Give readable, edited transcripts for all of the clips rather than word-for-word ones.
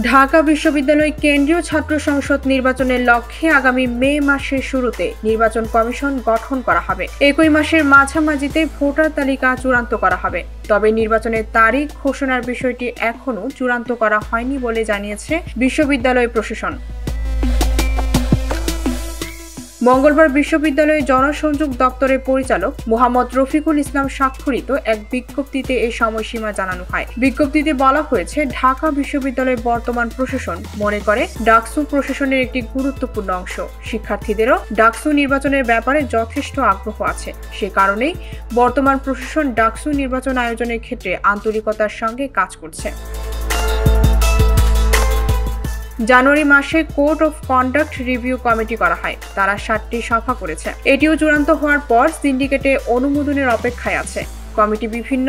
ঢাকা বিশ্ববিদ্যালয় কেন্দ্রীয় ছাত্র সংসদ নির্বাচনের লক্ষ্যে আগামী মে মাসের শুরুতে নির্বাচন কমিশন গঠন করা হবে। একই মাসের মাঝামাঝিতে ভোটার তালিকা চূড়ান্ত করা হবে। তবে নির্বাচনের তারিখ ঘোষণার বিষয়টি এখনও চূড়ান্ত করা হয়নি বলে জানিয়েছে বিশ্ববিদ্যালয় প্রশাসন। মঙ্গলবার বিশ্ববিদ্যালয়ের জনসংযোগ দপ্তরের পরিচালক মোহাম্মদ রফিকুল ইসলাম স্বাক্ষরিত এক বিজ্ঞপ্তিতে এই সময়সীমা জানানো হয়। বিজ্ঞপ্তিতে বলা হয়েছে, ঢাকা বিশ্ববিদ্যালয়ের বর্তমান প্রশাসন মনে করে ডাকসু প্রশাসনের একটি গুরুত্বপূর্ণ অংশ। শিক্ষার্থীদেরও ডাকসু নির্বাচনের ব্যাপারে যথেষ্ট আগ্রহ আছে। সে কারণেই বর্তমান প্রশাসন ডাকসু নির্বাচন আয়োজনের ক্ষেত্রে আন্তরিকতার সঙ্গে কাজ করছে। জানুয়ারি মাসে code of conduct review committee করা হয়। তারা 7টি সভা করেছে। এটিও চূড়ান্ত হওয়ার পর সিন্ডিকেটে অনুমোদনের অপেক্ষায় আছে। কমিটি বিভিন্ন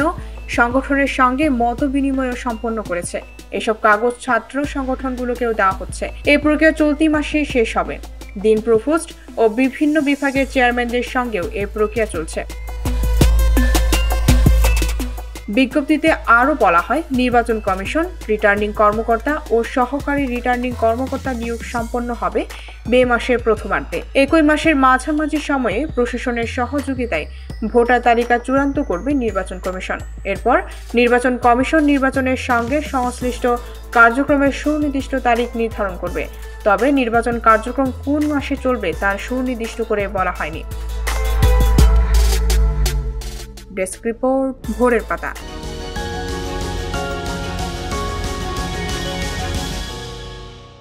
সংগঠনের সঙ্গে মত বিনিময় সম্পন্ন করেছে। এসব কাগজ ছাত্র সংগঠনগুলোকেও দেওয়া হচ্ছে। এই প্রক্রিয়া চলতি মাসেই শেষ হবে। দিন প্রভোস্ট ও বিভিন্ন বিভাগের চেয়ারম্যানদের সঙ্গেও এই প্রক্রিয়া চলছে। বিজ্ঞপ্তিতে আরও বলা হয়, নির্বাচন কমিশন, রিটার্নিং কর্মকর্তা ও সহকারী রিটার্নিং কর্মকর্তা নিয়োগ সম্পন্ন হবে মে মাসের প্রথমার্ধে। একই মাসের মাঝামাঝি সময়ে প্রশাসনের সহযোগিতায় ভোটার তালিকা চূড়ান্ত করবে নির্বাচন কমিশন। এরপর নির্বাচন কমিশন নির্বাচনের সঙ্গে সংশ্লিষ্ট কার্যক্রমের সুনির্দিষ্ট তারিখ নির্ধারণ করবে। তবে নির্বাচন কার্যক্রম কোন মাসে চলবে তার সুনির্দিষ্ট করে বলা হয়নি। ডেস্ক রিপোর্ট, ভোরের পাতা।